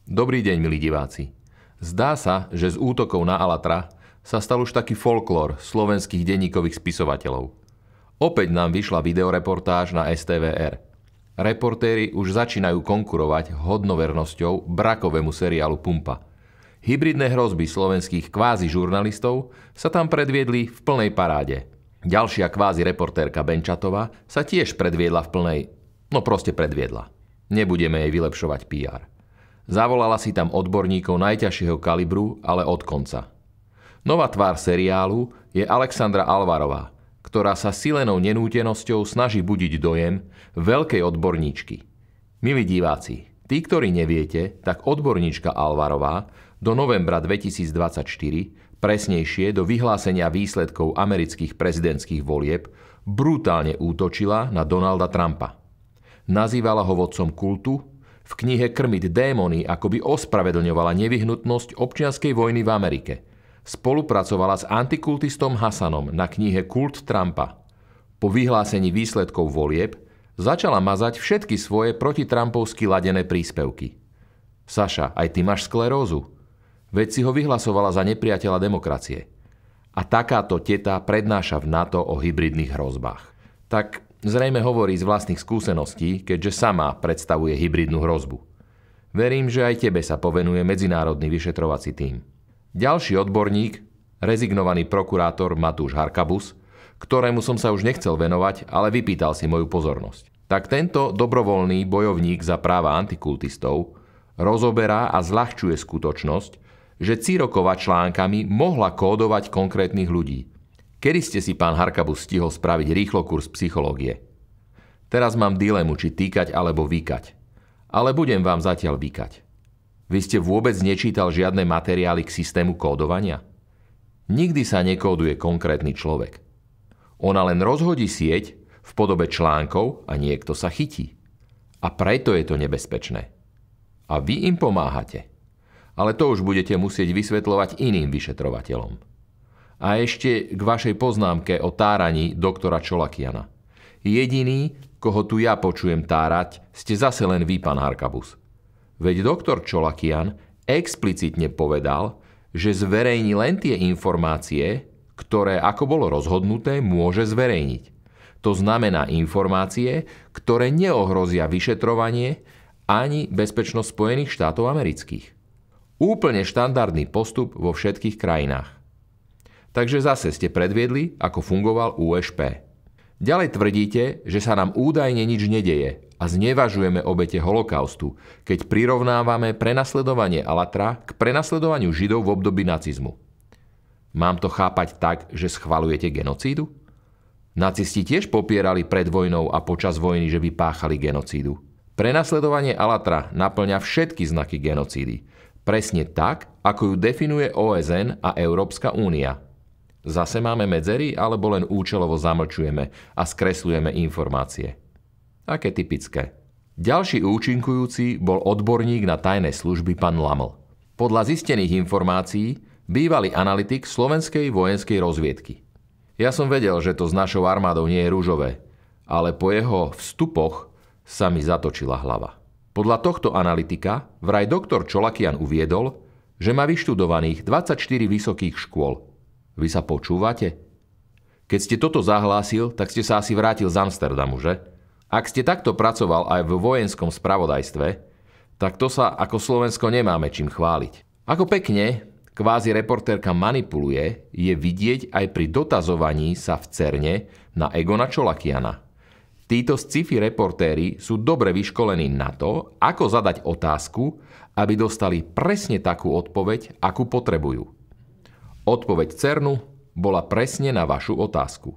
Dobrý deň, milí diváci. Zdá sa, že z útokov na Alatra sa stal už taký folklór slovenských denníkových spisovateľov. Opäť nám vyšla videoreportáž na STVR. Reportéri už začínajú konkurovať hodnovernosťou brakovému seriálu Pumpa. Hybridné hrozby slovenských kvázi žurnalistov sa tam predviedli v plnej paráde. Ďalšia kvázi reportérka Benčatová sa tiež predviedla v plnej... proste predviedla. Nebudeme jej vylepšovať PR. Zavolala si tam odborníkov najťažšieho kalibru, ale od konca. Nová tvár seriálu je Alexandra Alvarová, ktorá sa silenou nenútenosťou snaží budiť dojem veľkej odborníčky. Milí diváci, tí, ktorí neviete, tak odborníčka Alvarová do novembra 2024, presnejšie do vyhlásenia výsledkov amerických prezidentských volieb, brutálne útočila na Donalda Trumpa. Nazývala ho vodcom kultu, v knihe Krmiť démony akoby ospravedlňovala nevyhnutnosť občianskej vojny v Amerike. Spolupracovala s antikultistom Hasanom na knihe Kult Trumpa. Po vyhlásení výsledkov volieb začala mazať všetky svoje protitrampovsky ladené príspevky. Saša, aj ty máš sklerózu? Veď si ho vyhlasovala za nepriateľa demokracie. A takáto teta prednáša v NATO o hybridných hrozbách. Tak zrejme hovorí z vlastných skúseností, keďže sama predstavuje hybridnú hrozbu. Verím, že aj tebe sa povenuje medzinárodný vyšetrovací tím. Ďalší odborník, rezignovaný prokurátor Matúš Harkabus, ktorému som sa už nechcel venovať, ale vypýtal si moju pozornosť. Tak tento dobrovoľný bojovník za práva antikultistov rozoberá a zľahčuje skutočnosť, že Círokova článkami mohla kódovať konkrétnych ľudí. Kedy ste si, pán Harkabus, stihol spraviť rýchlo kurz psychológie? Teraz mám dilemu, či týkať alebo vykať. Ale budem vám zatiaľ vykať. Vy ste vôbec nečítal žiadne materiály k systému kódovania? Nikdy sa nekóduje konkrétny človek. Ona len rozhodí sieť v podobe článkov a niekto sa chytí. A preto je to nebezpečné. A vy im pomáhate. Ale to už budete musieť vysvetľovať iným vyšetrovateľom. A ešte k vašej poznámke o táraní doktora Čolakiana. Jediný, koho tu ja počujem tárať, ste zase len vy, pán Harkabus. Veď doktor Čolakian explicitne povedal, že zverejní len tie informácie, ktoré, ako bolo rozhodnuté, môže zverejniť. To znamená informácie, ktoré neohrozia vyšetrovanie ani bezpečnosť Spojených štátov amerických. Úplne štandardný postup vo všetkých krajinách. Takže zase ste predviedli, ako fungoval USP. Ďalej tvrdíte, že sa nám údajne nič nedeje a znevažujeme obete holokaustu, keď prirovnávame prenasledovanie Alatra k prenasledovaniu Židov v období nacizmu. Mám to chápať tak, že schvaľujete genocídu? Nacisti tiež popierali pred vojnou a počas vojny, že by páchali genocídu. Prenasledovanie Alatra naplňa všetky znaky genocídy. Presne tak, ako ju definuje OSN a Európska únia. Zase máme medzery, alebo len účelovo zamlčujeme a skreslujeme informácie? Aké typické. Ďalší účinkujúci bol odborník na tajné služby pán Laml. Podľa zistených informácií bývalý analytik slovenskej vojenskej rozviedky. Ja som vedel, že to s našou armádou nie je ružové, ale po jeho vstupoch sa mi zatočila hlava. Podľa tohto analytika vraj doktor Čolakian uviedol, že má vyštudovaných 24 vysokých škôl. Vy sa počúvate? Keď ste toto zahlásil, tak ste sa asi vrátil z Amsterdamu, že? Ak ste takto pracoval aj v vojenskom spravodajstve, tak to sa ako Slovensko nemáme čím chváliť. Ako pekne kvázi reportérka manipuluje, je vidieť aj pri dotazovaní sa v Cerne na Egona Čolakiana. Títo sci-fi reportéri sú dobre vyškolení na to, ako zadať otázku, aby dostali presne takú odpoveď, akú potrebujú. Odpoveď Cernu bola presne na vašu otázku.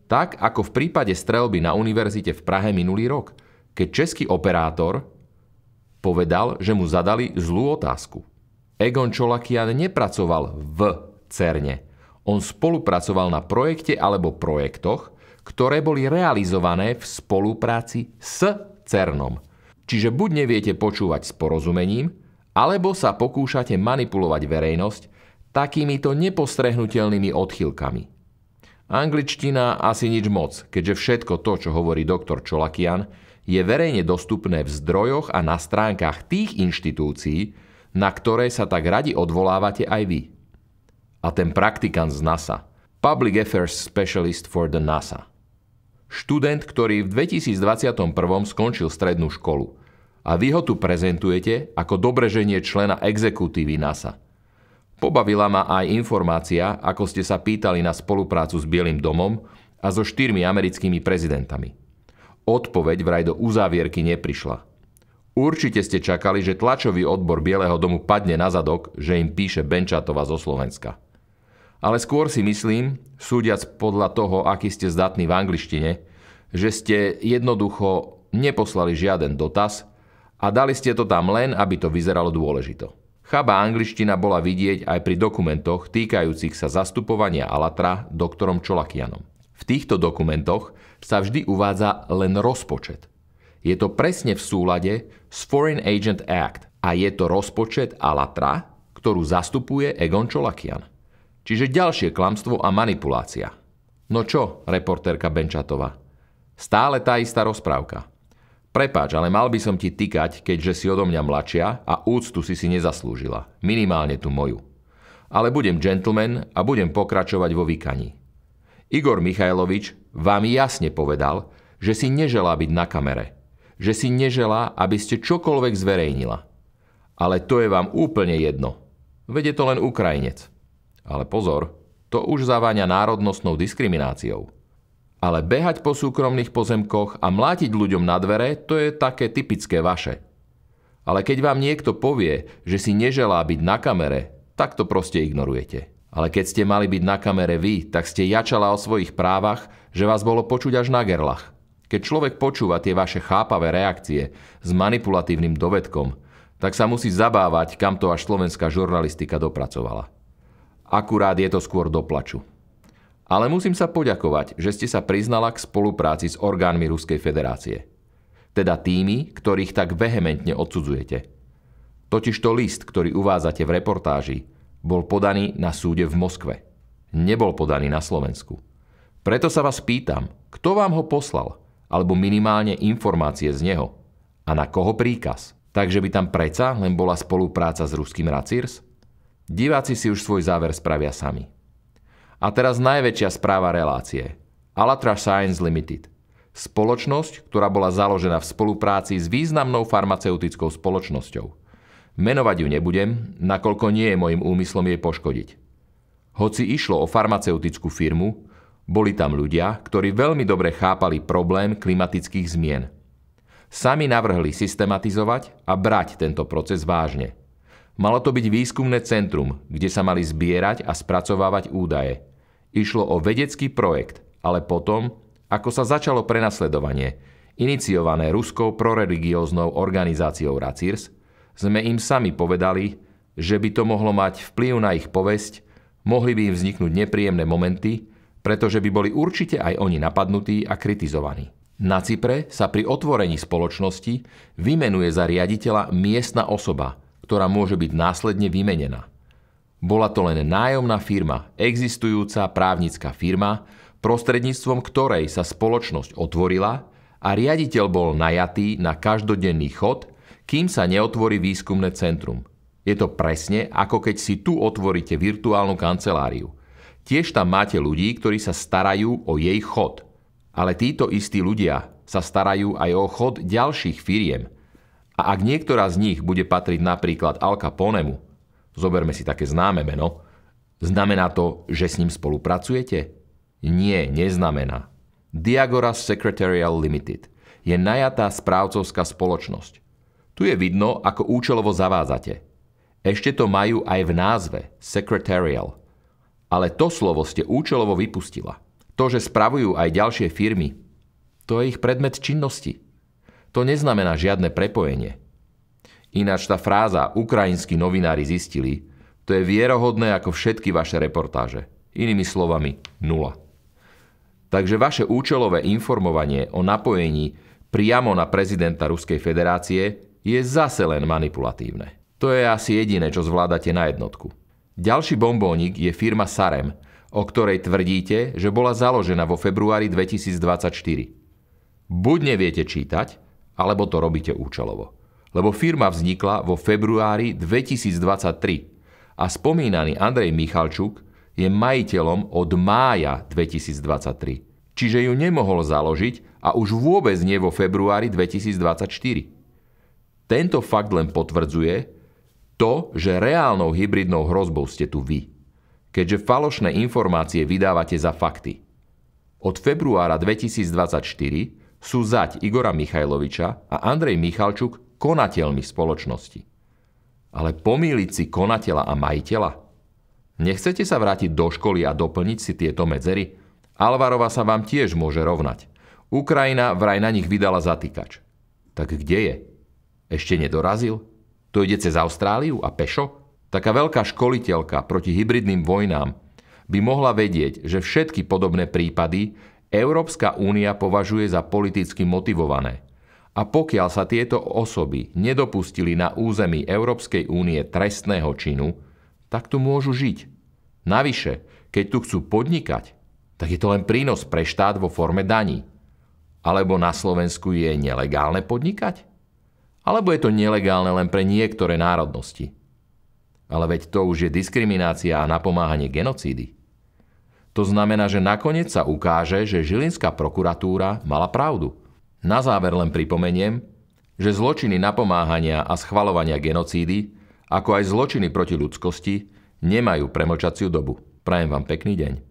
Tak, ako v prípade streľby na univerzite v Prahe minulý rok, keď český operátor povedal, že mu zadali zlú otázku. Egon Čolakian nepracoval v Cerne. On spolupracoval na projekte alebo projektoch, ktoré boli realizované v spolupráci s Cernom. Čiže buď neviete počúvať s porozumením, alebo sa pokúšate manipulovať verejnosť takýmito nepostrehnutelnými odchýlkami. Angličtina asi nič moc, keďže všetko to, čo hovorí doktor Čolakian, je verejne dostupné v zdrojoch a na stránkach tých inštitúcií, na ktoré sa tak radi odvolávate aj vy. A ten praktikant z NASA, Public Affairs Specialist for the NASA. Študent, ktorý v 2021 skončil strednú školu. A vy ho tu prezentujete ako dobreženie člena exekutívy NASA. Pobavila ma aj informácia, ako ste sa pýtali na spoluprácu s Bielym domom a so 4 americkými prezidentami. Odpoveď vraj do uzávierky neprišla. Určite ste čakali, že tlačový odbor Bieleho domu padne na zadok, že im píše Benčatová zo Slovenska. Ale skôr si myslím, súdiac podľa toho, aký ste zdatní v angličtine, že ste jednoducho neposlali žiaden dotaz a dali ste to tam len, aby to vyzeralo dôležito. Chabá angličtina bola vidieť aj pri dokumentoch týkajúcich sa zastupovania Alatra doktorom Čolakianom. V týchto dokumentoch sa vždy uvádza len rozpočet. Je to presne v súlade s Foreign Agent Act a je to rozpočet Alatra, ktorú zastupuje Egon Čolakian. Čiže ďalšie klamstvo a manipulácia. No čo, reportérka Benčatová? Stále tá istá rozprávka. Prepáč, ale mal by som ti tykať, keďže si odo mňa mladšia a úctu si nezaslúžila. Minimálne tú moju. Ale budem gentleman a budem pokračovať vo vykaní. Igor Michajlovič vám jasne povedal, že si neželá byť na kamere. Že si neželá, aby ste čokoľvek zverejnila. Ale to je vám úplne jedno. Veď je to len Ukrajinec. Ale pozor, to už zaváňa národnostnou diskrimináciou. Ale behať po súkromných pozemkoch a mlátiť ľuďom na dvere, to je také typické vaše. Ale keď vám niekto povie, že si neželá byť na kamere, tak to proste ignorujete. Ale keď ste mali byť na kamere vy, tak ste jačala o svojich právach, že vás bolo počuť až na gerlach. Keď človek počúva tie vaše chápavé reakcie s manipulatívnym dovedkom, tak sa musí zabávať, kam to až slovenská žurnalistika dopracovala. Akurát je to skôr do plaču. Ale musím sa poďakovať, že ste sa priznala k spolupráci s orgánmi Ruskej federácie. Teda tými, ktorých tak vehementne odsudzujete. Totižto list, ktorý uvádzate v reportáži, bol podaný na súde v Moskve. Nebol podaný na Slovensku. Preto sa vás pýtam, kto vám ho poslal, alebo minimálne informácie z neho. A na koho príkaz? Takže by tam predsa len bola spolupráca s ruským Racírs? Diváci si už svoj záver spravia sami. A teraz najväčšia správa relácie. Alatra Science Limited. Spoločnosť, ktorá bola založená v spolupráci s významnou farmaceutickou spoločnosťou. Menovať ju nebudem, nakoľko nie je mojím úmyslom jej poškodiť. Hoci išlo o farmaceutickú firmu, boli tam ľudia, ktorí veľmi dobre chápali problém klimatických zmien. Sami navrhli systematizovať a brať tento proces vážne. Malo to byť výskumné centrum, kde sa mali zbierať a spracovávať údaje. Išlo o vedecký projekt, ale potom, ako sa začalo prenasledovanie, iniciované ruskou proreligióznou organizáciou Racírs, sme im sami povedali, že by to mohlo mať vplyv na ich povesť, mohli by im vzniknúť nepríjemné momenty, pretože by boli určite aj oni napadnutí a kritizovaní. Na Cypre sa pri otvorení spoločnosti vymenuje za riaditeľa miestna osoba, ktorá môže byť následne vymenená. Bola to len nájomná firma, existujúca právnická firma, prostredníctvom ktorej sa spoločnosť otvorila a riaditeľ bol najatý na každodenný chod, kým sa neotvorí výskumné centrum. Je to presne, ako keď si tu otvoríte virtuálnu kanceláriu. Tiež tam máte ľudí, ktorí sa starajú o jej chod. Ale títo istí ľudia sa starajú aj o chod ďalších firiem. A ak niektorá z nich bude patriť napríklad Al Caponemu, zoberme si také známe meno, znamená to, že s ním spolupracujete? Nie, neznamená. Diagoras Secretarial Limited je najatá správcovská spoločnosť. Tu je vidno, ako účelovo zavádzate. Ešte to majú aj v názve, Secretarial. Ale to slovo ste účelovo vypustila. To, že spravujú aj ďalšie firmy, to je ich predmet činnosti. To neznamená žiadne prepojenie. Ináč tá fráza ukrajinskí novinári zistili, to je vierohodné ako všetky vaše reportáže. Inými slovami, nula. Takže vaše účelové informovanie o napojení priamo na prezidenta Ruskej federácie je zase len manipulatívne. To je asi jediné, čo zvládate na jednotku. Ďalší bombónik je firma Sarem, o ktorej tvrdíte, že bola založená vo februári 2024. Buď neviete čítať, alebo to robíte účelovo. Lebo firma vznikla vo februári 2023 a spomínaný Andrej Michalčuk je majiteľom od mája 2023. Čiže ju nemohol založiť a už vôbec nie vo februári 2024. Tento fakt len potvrdzuje to, že reálnou hybridnou hrozbou ste tu vy, keďže falošné informácie vydávate za fakty. Od februára 2024 sú zať Igora Michajloviča a Andrej Michalčuk konateľmi spoločnosti. Ale pomýliť si konateľa a majiteľa? Nechcete sa vrátiť do školy a doplniť si tieto medzery? Alvarova sa vám tiež môže rovnať. Ukrajina vraj na nich vydala zatýkač. Tak kde je? Ešte nedorazil? To ide cez Austráliu a pešo? Taká veľká školiteľka proti hybridným vojnám by mohla vedieť, že všetky podobné prípady Európska únia považuje za politicky motivované. A pokiaľ sa tieto osoby nedopustili na území Európskej únie trestného činu, tak tu môžu žiť. Navyše, keď tu chcú podnikať, tak je to len prínos pre štát vo forme daní. Alebo na Slovensku je nelegálne podnikať? Alebo je to nelegálne len pre niektoré národnosti? Ale veď to už je diskriminácia a napomáhanie genocídy. To znamená, že nakoniec sa ukáže, že žilinská prokuratúra mala pravdu. Na záver len pripomeniem, že zločiny napomáhania a schvaľovania genocídy, ako aj zločiny proti ľudskosti, nemajú premlčaciu dobu. Prajem vám pekný deň.